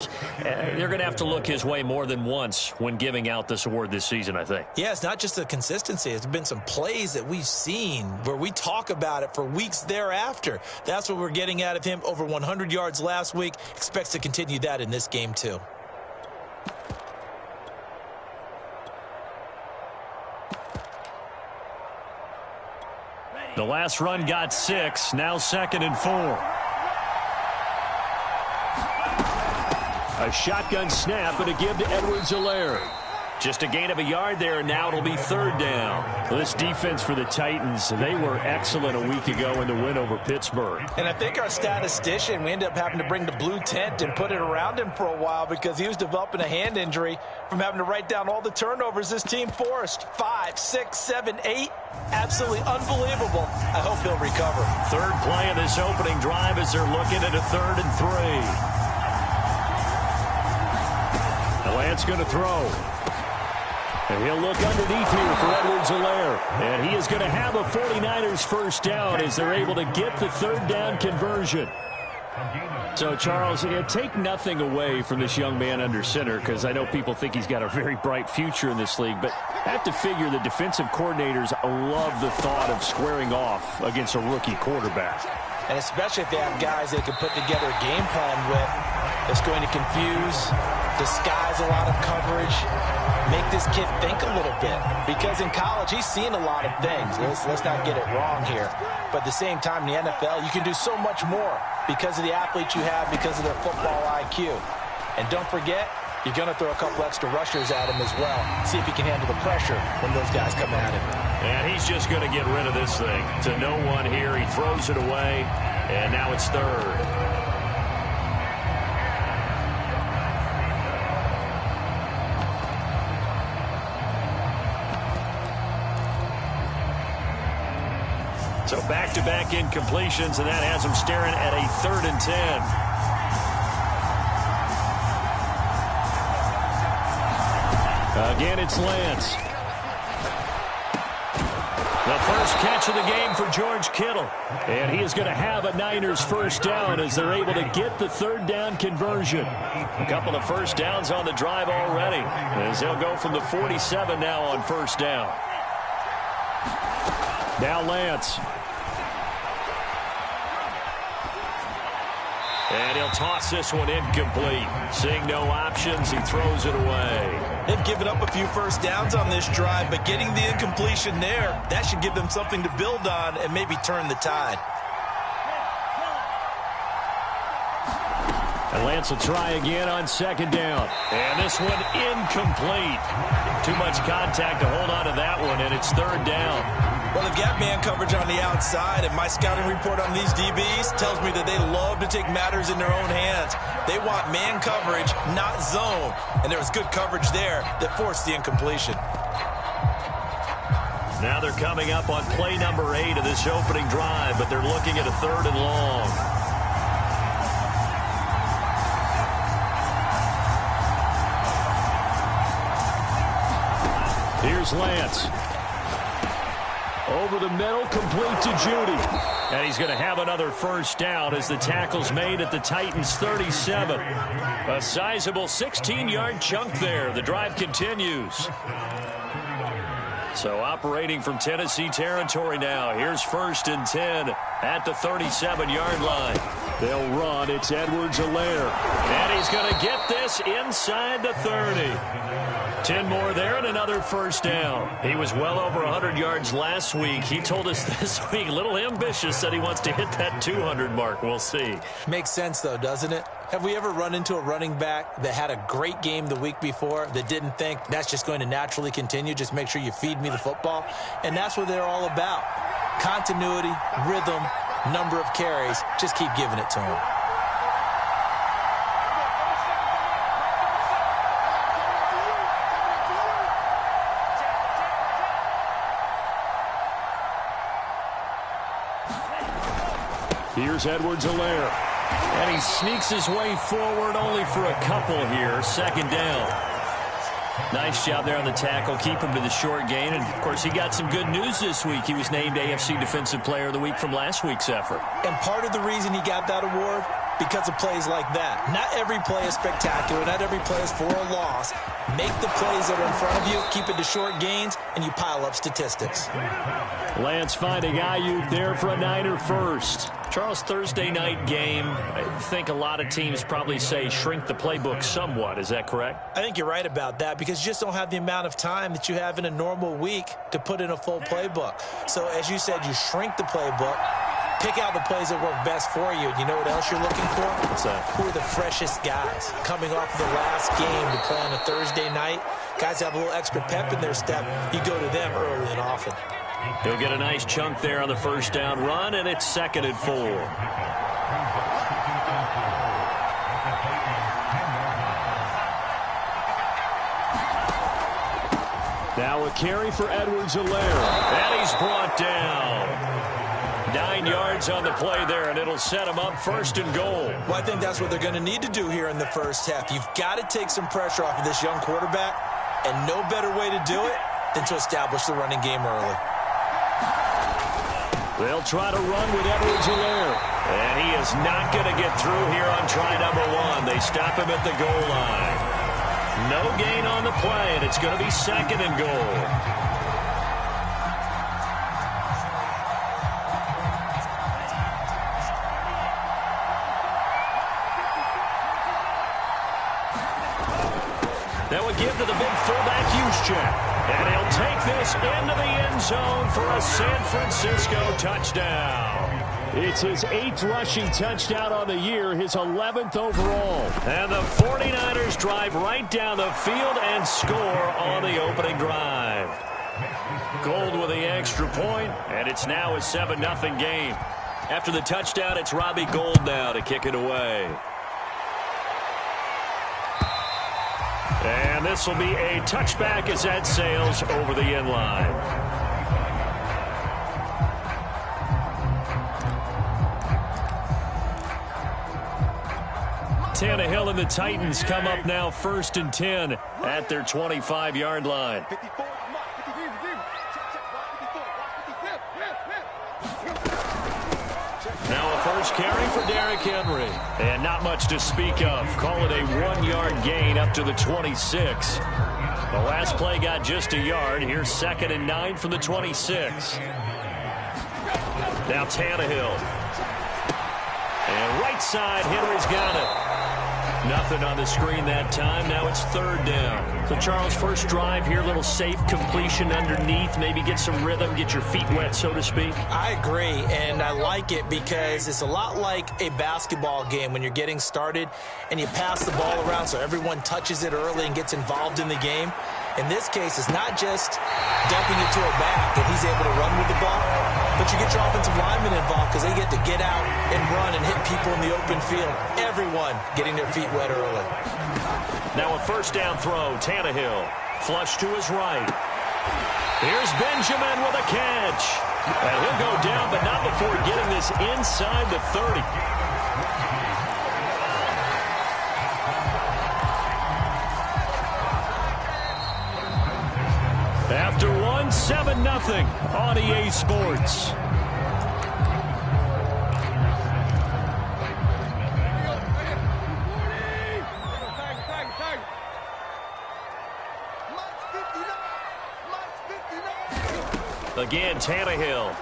They're going to have to look his way more than once when giving out this award this season, I think. Yeah, it's not just the consistency. It's been some plays that we've seen where we talk about it for weeks thereafter. That's what we're getting out of him. Over 100 yards last week. Expects to continue that in this game, too. The last run got 6. Now 2nd and 4. A shotgun snap and a give to Edwards-Helaire. Just a gain of a yard there, and now it'll be 3rd down. Well, this defense for the Titans, they were excellent a week ago in the win over Pittsburgh. And I think our statistician, we ended up having to bring the blue tent and put it around him for a while because he was developing a hand injury from having to write down all the turnovers this team forced. 5, 6, 7, 8. Absolutely unbelievable. I hope he'll recover. 3rd play of this opening drive as they're looking at a 3rd and 3. Lance going to throw. And he'll look underneath here for Edwards-Helaire. And he is going to have a 49ers first down as they're able to get the 3rd down conversion. So, Charles, take nothing away from this young man under center because I know people think he's got a very bright future in this league. But I have to figure the defensive coordinators love the thought of squaring off against a rookie quarterback. And especially if they have guys they can put together a game plan with that's going to confuse, disguise a lot of coverage, make this kid think a little bit. Because in college, he's seen a lot of things. Let's not get it wrong here. But at the same time, in the NFL, you can do so much more because of the athletes you have, because of their football IQ. And don't forget, you're going to throw a couple extra rushers at him as well. See if he can handle the pressure when those guys come at him. And he's just going to get rid of this thing. To no one here. He throws it away, and now it's 3rd. So back-to-back incompletions, and that has him staring at a 3rd and 10. Again, it's Lance. The first catch of the game for George Kittle. And he is going to have a Niners first down as they're able to get the 3rd down conversion. A couple of first downs on the drive already as they'll go from the 47 now on first down. Now Lance. And he'll toss this one incomplete. Seeing no options, he throws it away. They've given up a few first downs on this drive, but getting the incompletion there, that should give them something to build on and maybe turn the tide. And Lance will try again on 2nd down. And this one incomplete. Too much contact to hold on to that one, and it's 3rd down. Well, they've got man coverage on the outside, and my scouting report on these DBs tells me that they love to take matters in their own hands. They want man coverage, not zone. And there was good coverage there that forced the incompletion. Now they're coming up on play number 8 of this opening drive, but they're looking at a 3rd and long. Here's Lance. Over the middle, complete to Judy. And he's going to have another first down as the tackle's made at the Titans' 37. A sizable 16-yard chunk there. The drive continues. So operating from Tennessee territory now. Here's 1st and 10 at the 37-yard line. They'll run. It's Edwards-Helaire. And he's going to get this inside the 30. 10 more there and another first down. He was well over 100 yards last week. He told us this week, a little ambitious, that he wants to hit that 200 mark. We'll see. Makes sense, though, doesn't it? Have we ever run into a running back that had a great game the week before that didn't think that's just going to naturally continue? Just make sure you feed me the football. And that's what they're all about. Continuity, rhythm, number of carries. Just keep giving it to him. Here's Edwards-Helaire. And he sneaks his way forward only for a couple here. 2nd down. Nice job there on the tackle. Keep him to the short gain. And, of course, he got some good news this week. He was named AFC Defensive Player of the Week from last week's effort. And part of the reason he got that award, because of plays like that. Not every play is spectacular. Not every play is for a loss. Make the plays that are in front of you, keep it to short gains, and you pile up statistics. Lance finding Ayuk there for a Niner first. Charles, Thursday night game, I think a lot of teams probably say shrink the playbook somewhat. Is that correct? I think you're right about that because you just don't have the amount of time that you have in a normal week to put in a full playbook. So as you said, you shrink the playbook, pick out the plays that work best for you. You know what else you're looking for? What's that? Who are the freshest guys coming off the last game to play on a Thursday night? Guys have a little extra pep in their step. You go to them early and often. He'll get a nice chunk there on the first down run, and it's 2nd and 4. Now a carry for Edwards-Helaire, and he's brought down. 9 yards on the play there, and it'll set him up 1st and goal. Well, I think that's what they're going to need to do here in the first half. You've got to take some pressure off of this young quarterback, and no better way to do it than to establish the running game early. They'll try to run with Edwards-Helaire, and he is not going to get through here on try number 1. They stop him at the goal line. No gain on the play, and it's going to be 2nd and goal. That would give to the big fullback Juszczyk. And he'll take this into the end zone for a San Francisco touchdown. It's his 8th rushing touchdown on the year, his 11th overall. And the 49ers drive right down the field and score on the opening drive. Gold with the extra point, and it's now a 7-0 game. After the touchdown, it's Robbie Gould now to kick it away. And this will be a touchback as that sails over the end line. Tannehill and the Titans come up now 1st and 10 at their 25-yard line. Now a first carry for Derrick Henry. And not much to speak of. Call it a 1-yard gain up to the 26. The last play got just a yard. Here's 2nd and 9 from the 26. Now Tannehill. And right side, Henry's got it. Nothing on the screen that time. Now it's 3rd down. So, Charles, first drive here, a little safe completion underneath. Maybe get some rhythm, get your feet wet, so to speak. I agree, and I like it because it's a lot like a basketball game when you're getting started and you pass the ball around so everyone touches it early and gets involved in the game. In this case, it's not just dumping it to a back and he's able to run with the ball, but you get your offensive linemen involved because they get to get out and run and hit people in the open field. Everyone getting their feet wet early. Now a first down throw. Tannehill. Flush to his right. Here's Benjamin with a catch. And he'll go down, but not before getting this inside the 30. After one, 7-0 on EA Sports. Again, Tannehill.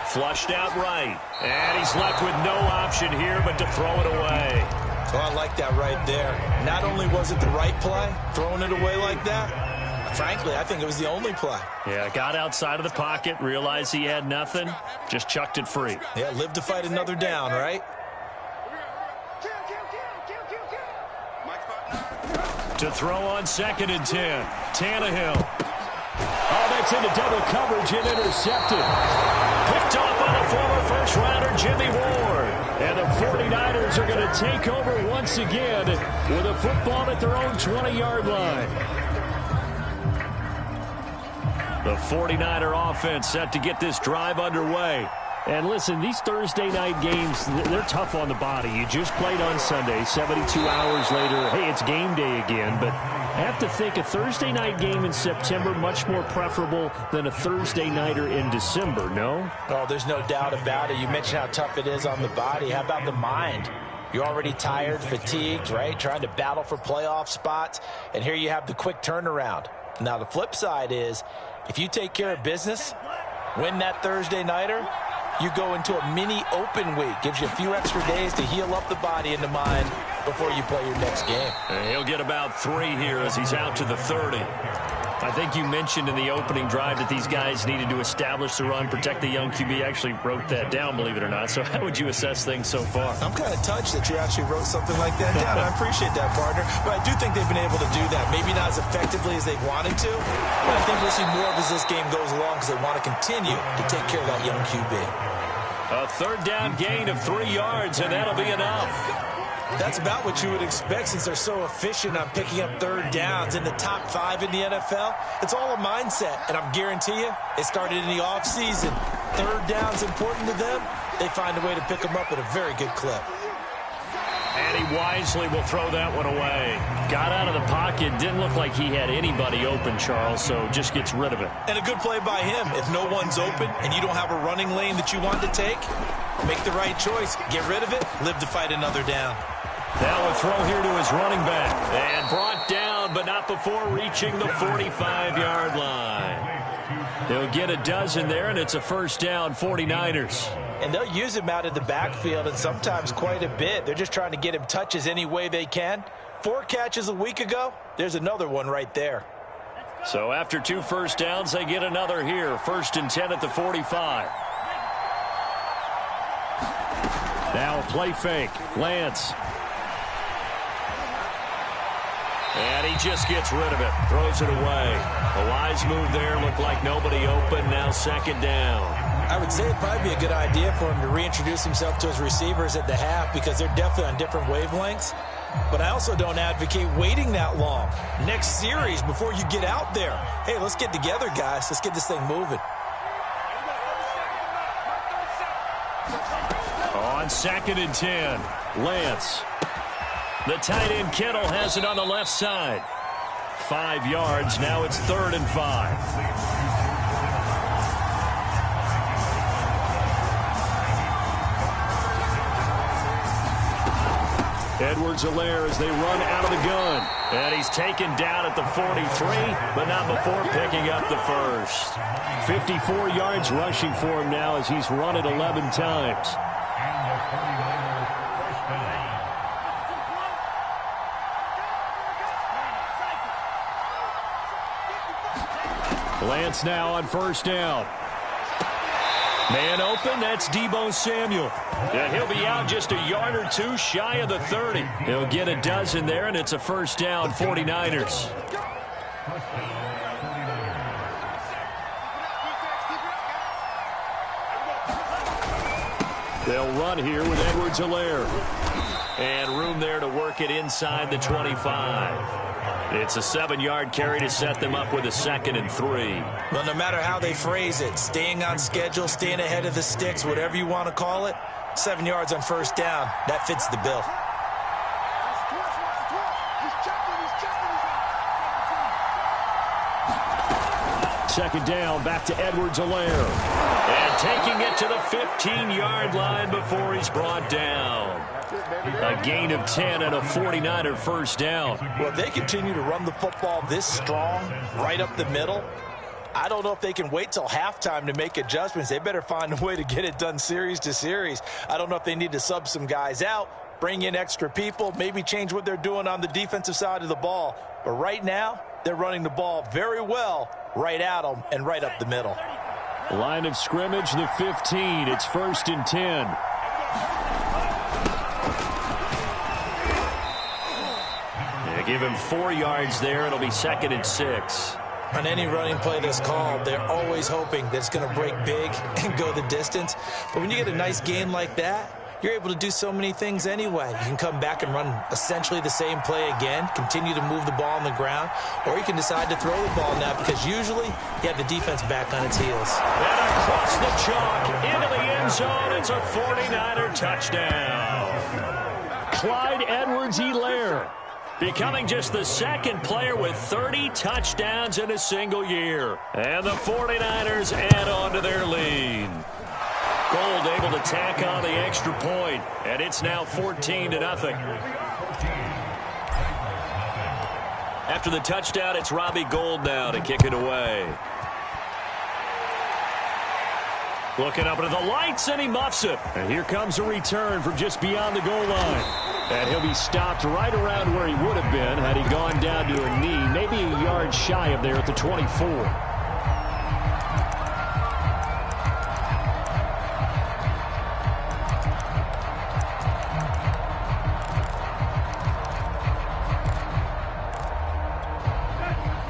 Flushed out right. And he's left with no option here but to throw it away. Oh, I like that right there. Not only was it the right play, throwing it away like that, frankly, I think it was the only play. Yeah, got outside of the pocket, realized he had nothing, just chucked it free. Yeah, live to fight another down, right? To throw on 2nd and 10. Tannehill. Oh, that's into double coverage and intercepted. Picked off by the former first-rounder Jimmy Ward. And the 49ers are going to take over once again with a football at their own 20-yard line. The 49er offense set to get this drive underway. And listen, these Thursday night games, they're tough on the body. You just played on Sunday, 72 hours later, hey, it's game day again. But I have to think a Thursday night game in September much more preferable than a Thursday nighter in December, no? Oh, there's no doubt about it. You mentioned how tough it is on the body. How about the mind? You're already tired, fatigued, right? Trying to battle for playoff spots. And here you have the quick turnaround. Now, the flip side is, if you take care of business, win that Thursday nighter, you go into a mini open week. Gives you a few extra days to heal up the body and the mind before you play your next game. And he'll get about 3 here as he's out to the 30. I think you mentioned in the opening drive that these guys needed to establish the run, protect the young QB. Actually wrote that down, believe it or not. So how would you assess things so far? I'm kind of touched that you actually wrote something like that down. I appreciate that, partner. But I do think they've been able to do that. Maybe not as effectively as they wanted to, but I think we'll see more of as this game goes along because they want to continue to take care of that young QB. A third down gain of 3 yards, and that'll be enough. That's about what you would expect since they're so efficient on picking up third downs in the top 5 in the NFL. It's all a mindset, and I'm guarantee you, it started in the offseason. Third down's important to them. They find a way to pick them up at a very good clip. And he wisely will throw that one away. Got out of the pocket. Didn't look like he had anybody open, Charles, so just gets rid of it. And a good play by him. If no one's open and you don't have a running lane that you want to take, make the right choice. Get rid of it. Live to fight another down. Now a throw here to his running back. And brought down, but not before reaching the 45-yard line. He'll get a dozen there, and it's a first down, 49ers. And they'll use him out of the backfield, and sometimes quite a bit. They're just trying to get him touches any way they can. 4 catches a week ago, there's another one right there. So after 2 first downs, they get another here. 1st and 10 at the 45. Now a play fake. Lance. And he just gets rid of it. Throws it away. A wise move there. Looked like nobody open. Now 2nd down. I would say it'd probably be a good idea for him to reintroduce himself to his receivers at the half because they're definitely on different wavelengths. But I also don't advocate waiting that long. Next series before you get out there. Hey, let's get together, guys. Let's get this thing moving. On 2nd and 10, Lance. The tight end Kittle has it on the left side. 5 yards. Now it's 3rd and 5. Edwards-Helaire as they run out of the gun. And he's taken down at the 43, but not before picking up the first. 54 yards rushing for him now as he's run it 11 times. Lance now on 1st down. Man open, that's Deebo Samuel. And he'll be out just a yard or 2 shy of the 30. He'll get a dozen there, and it's a first down, 49ers. They'll run here with Edwards-Helaire. And room there to work it inside the 25. It's a 7-yard carry to set them up with a 2nd and 3. Well, no matter how they phrase it, staying on schedule, staying ahead of the sticks, whatever you want to call it, 7 yards on 1st down, that fits the bill. Second down, back to Edwards-Helaire. And taking it to the 15-yard line before he's brought down. A gain of 10 and a 49er first down. Well, if they continue to run the football this strong, right up the middle, I don't know if they can wait till halftime to make adjustments. They better find a way to get it done series to series. I don't know if they need to sub some guys out, bring in extra people, maybe change what they're doing on the defensive side of the ball. But right now, they're running the ball very well right at them and right up the middle. Line of scrimmage, the 15. It's 1st and 10. They give him 4 yards there. It'll be 2nd and 6. On any running play that's called, they're always hoping that it's going to break big and go the distance. But when you get a nice gain like that, you're able to do so many things anyway. You can come back and run essentially the same play again, continue to move the ball on the ground, or you can decide to throw the ball now because usually you have the defense back on its heels. And across the chalk, into the end zone, it's a 49er touchdown. Clyde Edwards-Helaire, becoming just the second player with 30 touchdowns in a single year. And the 49ers add on to their lead. Gold able to tack on the extra point, and it's now 14-0. After the touchdown, it's Robbie Gould now to kick it away. Looking up into the lights, and he muffs it. And here comes a return from just beyond the goal line. And he'll be stopped right around where he would have been had he gone down to a knee, maybe a yard shy of there at the 24.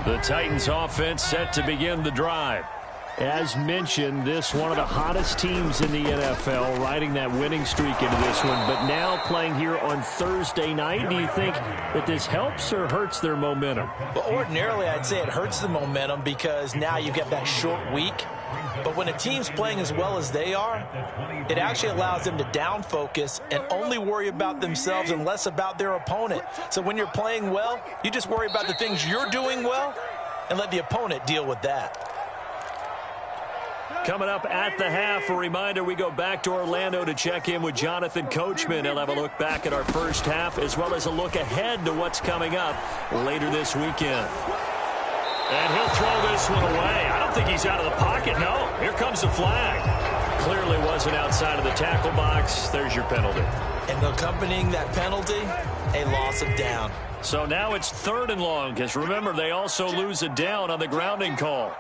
The Titans offense set to begin the drive. As mentioned, this one of the hottest teams in the NFL, riding that winning streak into this one, but now playing here on Thursday night. Do you think that this helps or hurts their momentum? Well, ordinarily, I'd say it hurts the momentum because now you get that short week. But when a team's playing as well as they are, it actually allows them to down focus and only worry about themselves and less about their opponent. So when you're playing well, you just worry about the things you're doing well and let the opponent deal with that. Coming up at the half, a reminder, we go back to Orlando to check in with Jonathan Coachman. He'll have a look back at our first half as well as a look ahead to what's coming up later this weekend. And he'll throw this one away. I don't think he's out of the pocket. No, here comes the flag. Clearly wasn't outside of the tackle box. There's your penalty. And accompanying that penalty, a loss of down. So now it's 3rd and long because, remember, they also lose a down on the grounding call.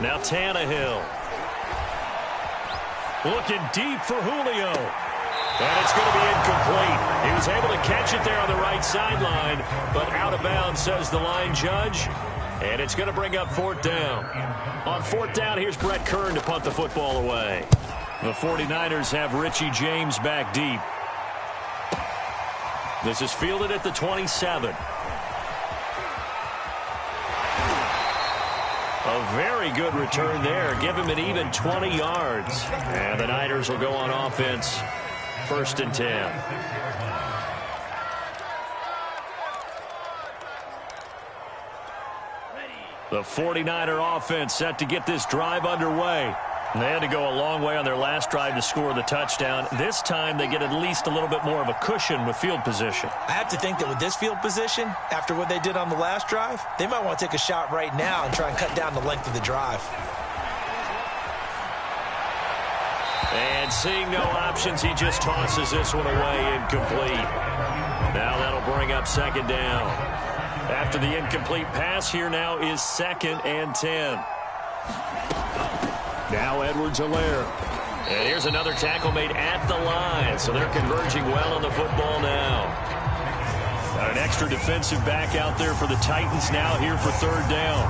Now Tannehill. Looking deep for Julio. And it's going to be incomplete. He was able to catch it there on the right sideline, but out of bounds, says the line judge. And it's going to bring up 4th down. On 4th down, here's Brett Kern to punt the football away. The 49ers have Richie James back deep. This is fielded at the 27. A very good return there. Give him an even 20 yards. And the Niners will go on offense. 1st and 10. The 49er offense set to get this drive underway. And they had to go a long way on their last drive to score the touchdown. This time they get at least a little bit more of a cushion with field position. I have to think that with this field position, after what they did on the last drive, they might want to take a shot right now and try and cut down the length of the drive. And seeing no options, he just tosses this one away, incomplete. Now that'll bring up 2nd down. After the incomplete pass, here now is 2nd and 10. Now Edwards-Helaire. And here's another tackle made at the line. So they're converging well on the football now. Got an extra defensive back out there for the Titans now here for 3rd down.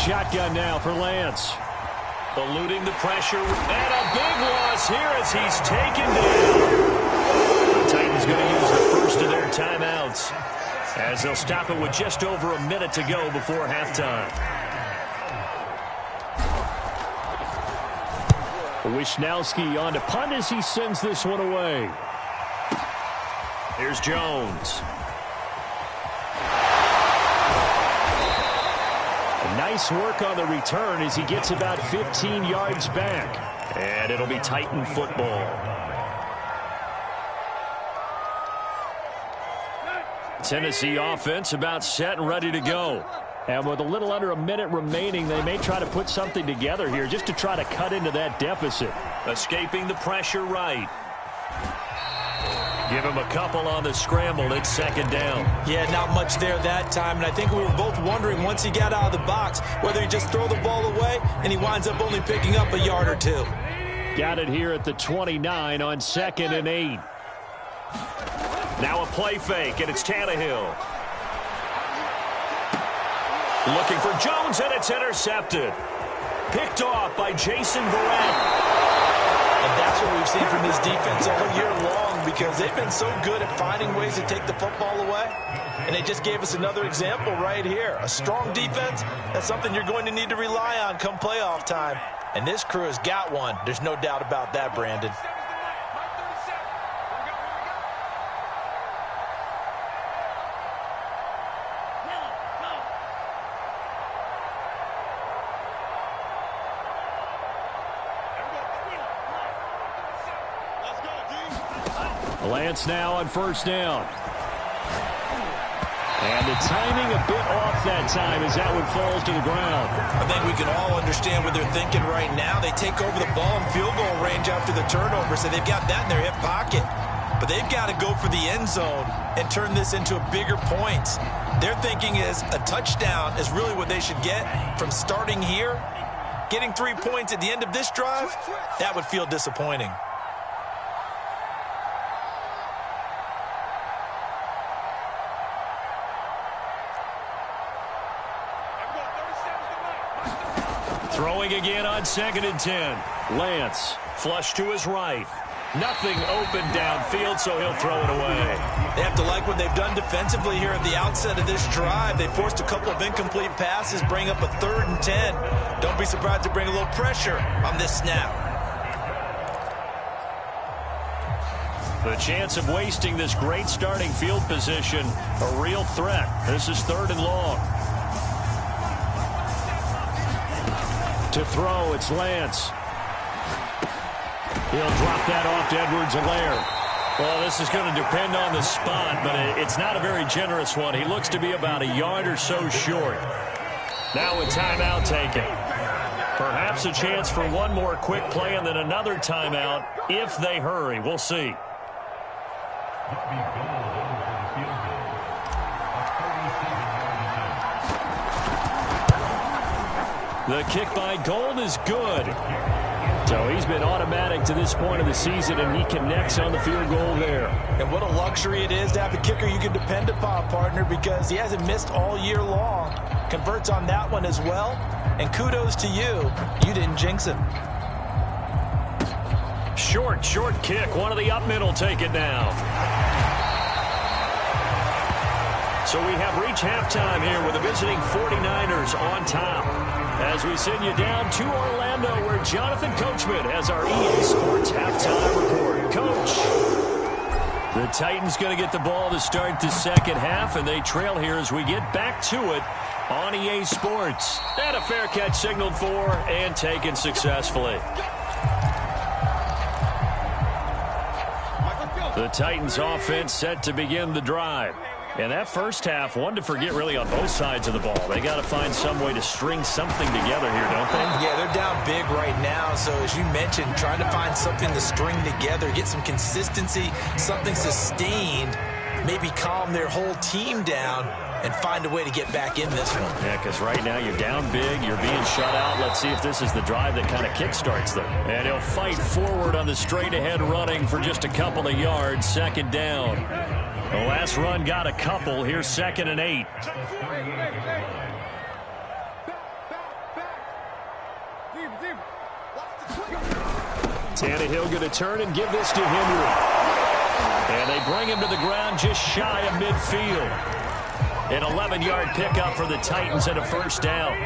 Shotgun now for Lance. Eluding the pressure. And a big loss here as he's taken down. The Titans going to use the first of their timeouts, as they'll stop it with just over a minute to go before halftime. Wisnowski on to punt as he sends this one away. Here's Jones. Nice work on the return as he gets about 15 yards back. And it'll be Titan football. Tennessee offense about set and ready to go. And with a little under a minute remaining, they may try to put something together here just to try to cut into that deficit. Escaping the pressure right. Give him a couple on the scramble. It's 2nd down. Yeah, not much there that time. And I think we were both wondering once he got out of the box whether he just throw the ball away and he winds up only picking up a yard or 2. Got it here at the 29 on 2nd and 8. Now a play fake, and it's Tannehill. Looking for Jones, and it's intercepted. Picked off by Jason Verrett. And that's what we've seen from this defense all year long, because they've been so good at finding ways to take the football away. And they just gave us another example right here. A strong defense, that's something you're going to need to rely on come playoff time. And this crew has got one. There's no doubt about that, Brandon. Lance now on first down. And the timing a bit off that time as that one falls to the ground. I think we can all understand what they're thinking right now. They take over the ball in field goal range after the turnover, so they've got that in their hip pocket. But they've got to go for the end zone and turn this into a bigger points. Their thinking is a touchdown is really what they should get from starting here. Getting 3 points at the end of this drive, that would feel disappointing. Throwing again on 2nd and 10. Lance, flush to his right. Nothing open downfield, so he'll throw it away. They have to like what they've done defensively here at the outset of this drive. They forced a couple of incomplete passes, bring up a 3rd and 10. Don't be surprised to bring a little pressure on this snap. The chance of wasting this great starting field position, a real threat. This is 3rd and long. To throw, it's Lance. He'll drop that off to Edwards-Helaire. Well, this is going to depend on the spot, but it's not a very generous one. He looks to be about a yard or so short. Now a timeout taken. Perhaps a chance for one more quick play and then another timeout if they hurry. We'll see. The kick by Gold is good. So he's been automatic to this point of the season, and he connects on the field goal there. And what a luxury it is to have a kicker you can depend upon, partner, because he hasn't missed all year long. Converts on that one as well. And kudos to you. You didn't jinx him. Short kick. One of the up middle take it now. So we have reached halftime here with the visiting 49ers on top. As we send you down to Orlando, where Jonathan Coachman has our EA Sports halftime report. Coach. The Titans going to get the ball to start the second half, and they trail here as we get back to it on EA Sports. And a fair catch signaled for and taken successfully. The Titans offense set to begin the drive. And that first half, one to forget really on both sides of the ball. They got to find some way to string something together here, don't they? Yeah, they're down big right now. So as you mentioned, trying to find something to string together, get some consistency, something sustained, maybe calm their whole team down and find a way to get back in this one. Yeah, because right now you're down big, you're being shut out. Let's see if this is the drive that kind of kickstarts them. And he'll fight forward on the straight-ahead running for just a couple of yards, 2nd down. The last run got a couple. Here's 2nd and 8. Tannehill going to turn and give this to Henry. And they bring him to the ground just shy of midfield. An 11-yard pickup for the Titans and a 1st down.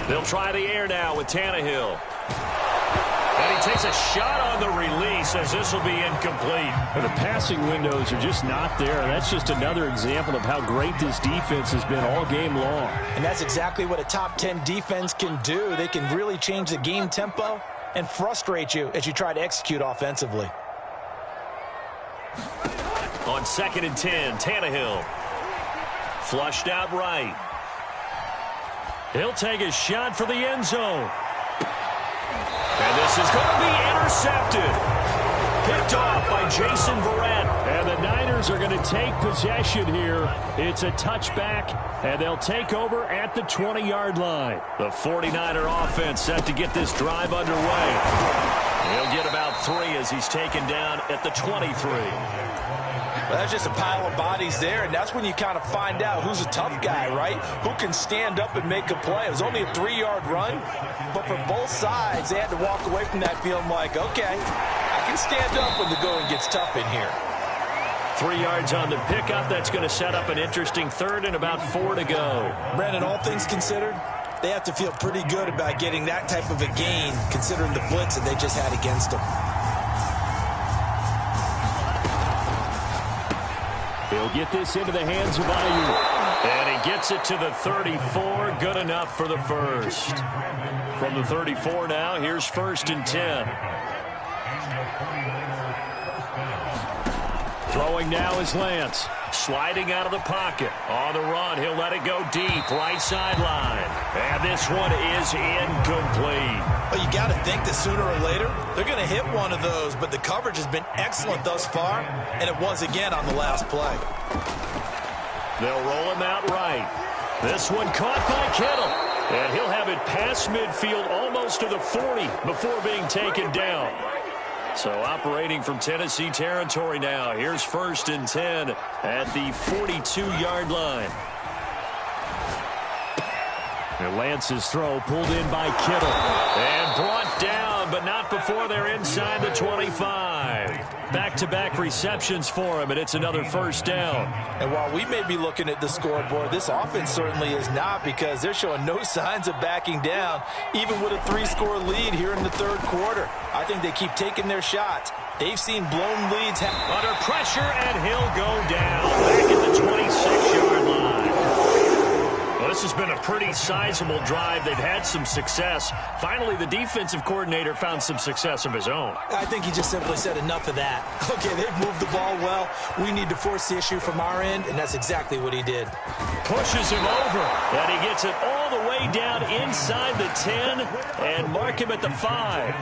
They'll try the air now with Tannehill. And he takes a shot on the release as this will be incomplete. And the passing windows are just not there. That's just another example of how great this defense has been all game long. And that's exactly what a top 10 defense can do. They can really change the game tempo and frustrate you as you try to execute offensively. On 2nd and 10, Tannehill. Flushed out right. He'll take a shot for the end zone. And this is going to be intercepted. picked off by Jason Verrett. And the Niners are going to take possession here. It's a touchback, and they'll take over at the 20-yard line. The 49er offense set to get this drive underway. He'll get about 3 as he's taken down at the 23. Well, that's just a pile of bodies there, and that's when you kind of find out who's a tough guy, right? Who can stand up and make a play. It was only a 3-yard run, but for both sides, they had to walk away from that feeling like, okay, I can stand up when the going gets tough in here. 3 yards on the pickup. That's going to set up an interesting third and about 4 to go. Brandon, all things considered, they have to feel pretty good about getting that type of a gain, considering the blitz that they just had against them. He'll get this into the hands of Ayuk. And he gets it to the 34. Good enough for the first. From the 34 now, here's 1st and 10. Throwing now is Lance. Sliding out of the pocket. On the run, he'll let it go deep. Right sideline. And this one is incomplete. Well, you got to think that sooner or later, they're going to hit one of those, but the coverage has been excellent thus far, and it was again on the last play. They'll roll him out right. This one caught by Kittle. And he'll have it past midfield almost to the 40 before being taken down. So operating from Tennessee territory now. Here's 1st and 10 at the 42-yard line. And Lance's throw pulled in by Kittle. And brought down, but not before they're inside the 25. Back-to-back receptions for him, and it's another 1st down. And while we may be looking at the scoreboard, this offense certainly is not, because they're showing no signs of backing down, even with a 3-score lead here in the 3rd quarter. I think they keep taking their shots. They've seen blown leads. Under pressure, and he'll go down back at the 26-yard line. Well, this has been a pretty sizable drive. They've had some success. Finally, the defensive coordinator found some success of his own. I think he just simply said enough of that. Okay, they've moved the ball well. We need to force the issue from our end, and that's exactly what he did. Pushes him over, and he gets it all the way down inside the 10 and mark him at the 5.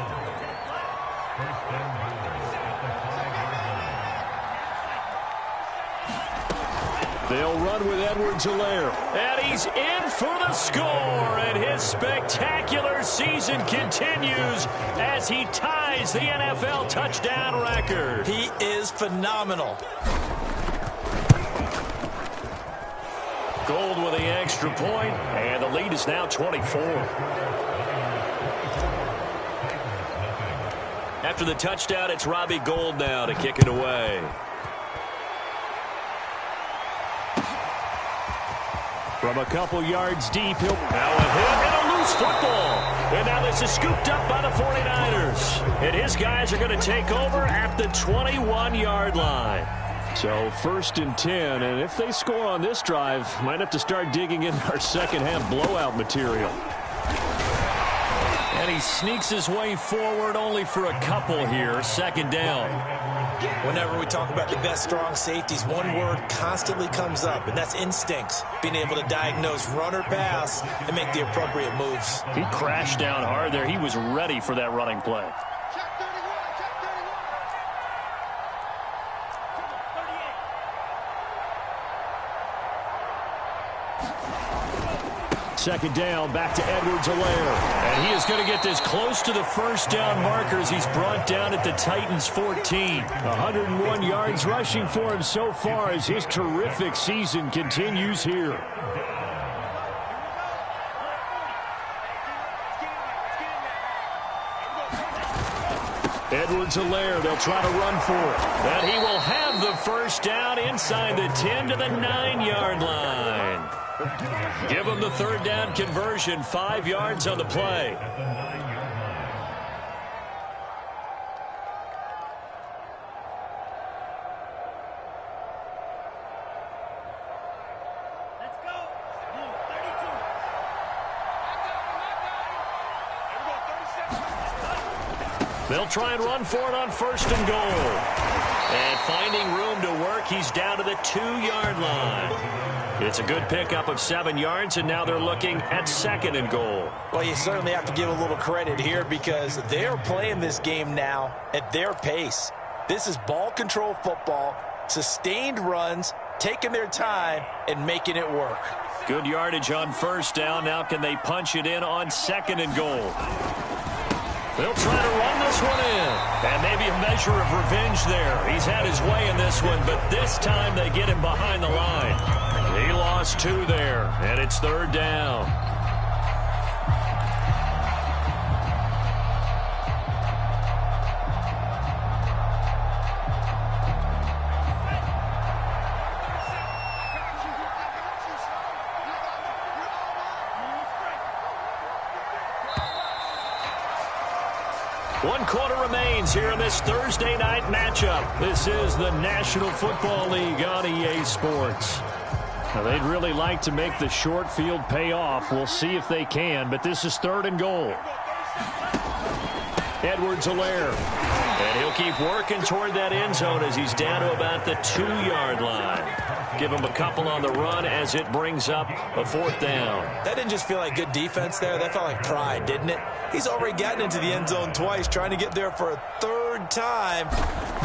They'll run with Edwards-Helaire. And he's in for the score. And his spectacular season continues as he ties the NFL touchdown record. He is phenomenal. Gold with the extra point, and the lead is now 24. After the touchdown, it's Robbie Gould now to kick it away. From a couple yards deep, he'll now a hit and a loose football. And now this is scooped up by the 49ers. And his guys are going to take over at the 21-yard line. So 1st and 10, and if they score on this drive, might have to start digging in our second-half blowout material. And he sneaks his way forward only for a couple here. 2nd down. Whenever we talk about the best strong safeties, one word constantly comes up, and that's instincts. Being able to diagnose run or pass and make the appropriate moves. He crashed down hard there. He was ready for that running play. Second down, back to Edwards-Helaire. And he is going to get this close to the 1st down markers. He's brought down at the Titans' 14. 101 yards rushing for him so far as his terrific season continues here. Edwards-Helaire, they'll try to run for it. And he will have the 1st down inside the 10 to the 9-yard line. Give him the 3rd down conversion, 5 yards on the play. Let's go. 32. They'll try and run for it on 1st and goal. And finding room to work, he's down to the 2-yard line. It's a good pickup of 7 yards, and now they're looking at 2nd and goal. Well, you certainly have to give a little credit here because they're playing this game now at their pace. This is ball control football, sustained runs, taking their time, and making it work. Good yardage on first down. Now can they punch it in on second and goal? They'll try to run this one in. And maybe a measure of revenge there. He's had his way in this one, but this time they get him behind the line. He lost 2 there, and it's third down. One quarter remains here in this Thursday night matchup. This is the National Football League on EA Sports. Now, they'd really like to make the short field pay off. We'll see if they can, but this is third and goal. Edwards-Helaire. And he'll keep working toward that end zone as he's down to about the 2-yard line. Give him a couple on the run as it brings up a fourth down. That didn't just feel like good defense there. That felt like pride, didn't it? He's already gotten into the end zone twice, trying to get there for a third time.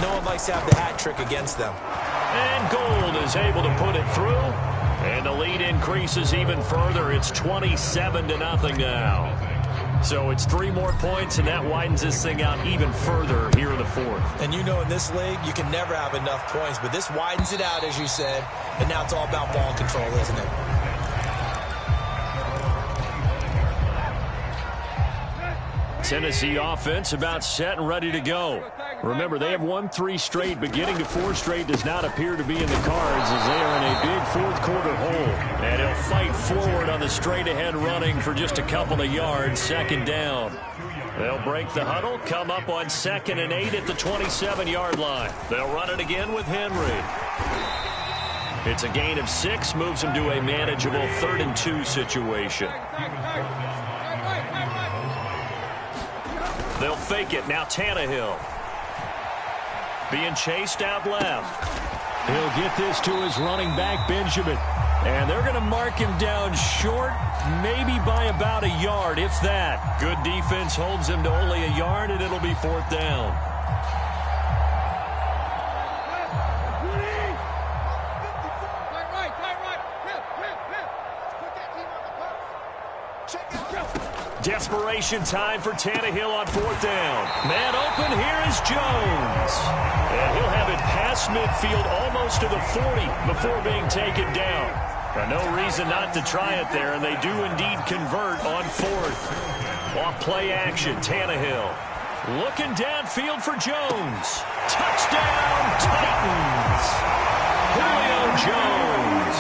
No one likes to have the hat trick against them. And Gold is able to put it through. And the lead increases even further. It's 27-0 now. So it's 3 more points, and that widens this thing out even further here in the fourth. And you know in this league, you can never have enough points, but this widens it out, as you said, and now it's all about ball control, isn't it? Tennessee offense about set and ready to go. Remember, they have won 3 straight, but getting to 4 straight does not appear to be in the cards as they are in a big fourth-quarter hole. And he'll fight forward on the straight-ahead running for just a couple of yards, second down. They'll break the huddle, come up on 2nd and 8 at the 27-yard line. They'll run it again with Henry. It's a gain of 6, moves him to a manageable 3rd and 2 situation. They'll fake it. Now Tannehill. Being chased out left. He'll get this to his running back, Benjamin. And they're going to mark him down short, maybe by about a yard, if that. Good defense holds him to only a yard, and it'll be fourth down. Desperation time for Tannehill on fourth down. Man open, here is Jones. And he'll have it past midfield almost to the 40 before being taken down. Now, no reason not to try it there, and they do indeed convert on fourth. Off play action, Tannehill. Looking downfield for Jones. Touchdown, Titans. Julio Jones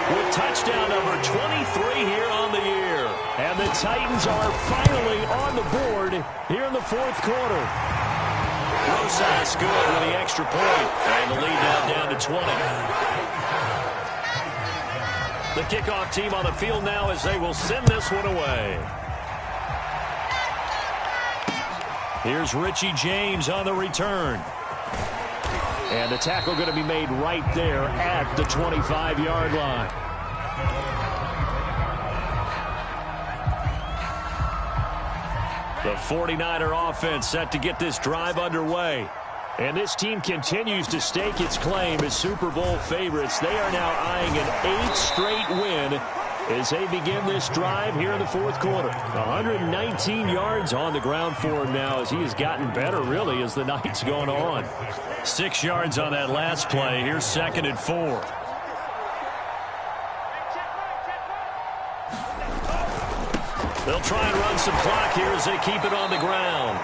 with touchdown number 23 here on the year. And the Titans are finally on the board here in the fourth quarter. Rosas good with the extra point. And the lead now down to 20. The kickoff team on the field now as they will send this one away. Here's Richie James on the return. And the tackle going to be made right there at the 25-yard line. The 49er offense set to get this drive underway. And this team continues to stake its claim as Super Bowl favorites. They are now eyeing an 8th straight win as they begin this drive here in the fourth quarter. 119 yards on the ground for him now as he has gotten better, really, as the night's going on. 6 yards on that last play. Here's 2nd and 4. They'll try and run some clock here as they keep it on the ground.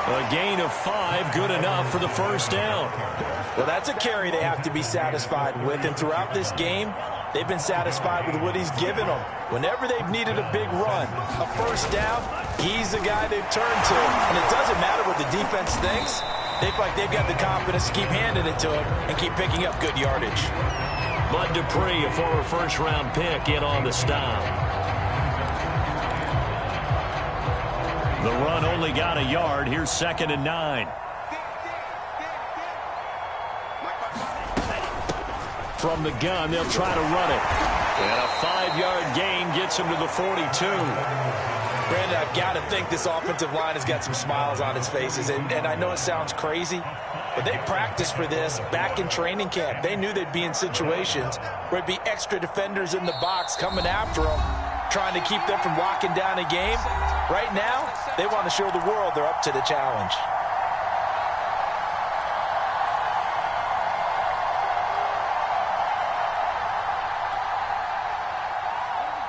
A gain of 5, good enough for the first down. Well, that's a carry they have to be satisfied with, and throughout this game, they've been satisfied with what he's given them. Whenever they've needed a big run, a first down, he's the guy they've turned to. And it doesn't matter what the defense thinks. They feel like they've got the confidence to keep handing it to him and keep picking up good yardage. Bud Dupree, a former first-round pick, in on the stop. The run only got a yard. Here's 2nd and 9. From the gun, they'll try to run it. And a 5-yard gain gets him to the 42. Brandon, I've got to think this offensive line has got some smiles on its faces. And I know it sounds crazy, But they practiced for this back in training camp. They knew they'd be in situations where it'd be extra defenders in the box coming after them, trying to keep them from locking down a game. Right now, they want to show the world they're up to the challenge.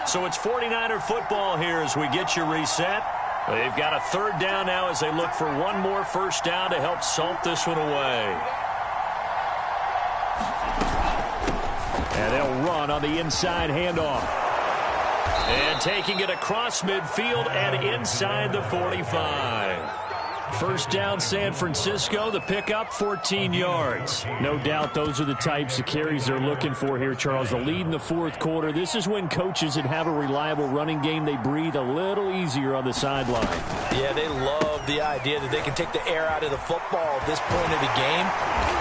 So it's 49er football here as we get you reset. They've got a third down now as they look for one more first down to help salt this one away. And they'll run on the inside handoff. And taking it across midfield and inside the 45. First down, San Francisco. The pickup, 14 yards. No doubt those are the types of carries they're looking for here, Charles. The lead in the fourth quarter. This is when coaches that have a reliable running game, they breathe a little easier on the sideline. Yeah, they love the idea that they can take the air out of the football at this point of the game.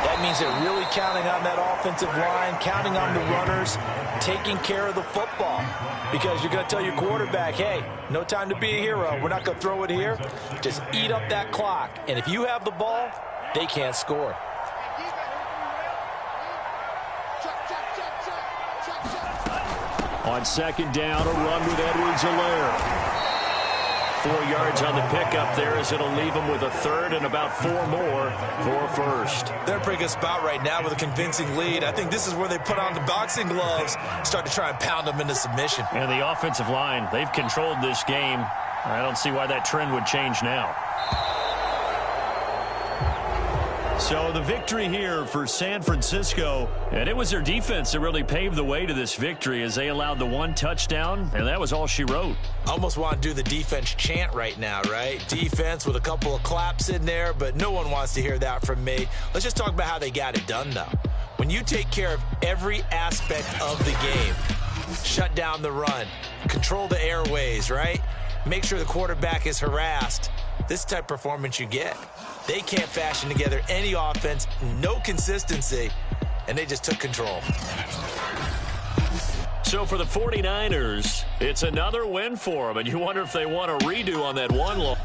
That means they're really counting on that offensive line, counting on the runners, taking care of the football. Because you're going to tell your quarterback, hey, no time to be a hero. We're not going to throw it here. Just eat up that clock. And if you have the ball, they can't score. On second down, a run with Edwards-Helaire. 4 yards on the pickup there as it'll leave them with a third and about 4 more for a first. They're in a pretty good spot right now with a convincing lead. I think this is where they put on the boxing gloves, start to try and pound them into submission. And the offensive line, they've controlled this game. I don't see why that trend would change now. So the victory here for San Francisco, and it was their defense that really paved the way to this victory as they allowed the 1 touchdown, and that was all she wrote. I almost want to do the defense chant right now, right? Defense with a couple of claps in there, but no one wants to hear that from me. Let's just talk about how they got it done, though. When you take care of every aspect of the game, shut down the run, control the airways, right? Make sure the quarterback is harassed. This type of performance you get. They can't fashion together any offense, no consistency, and they just took control. So for the 49ers, it's another win for them, and you wonder if they want a redo on that one loss.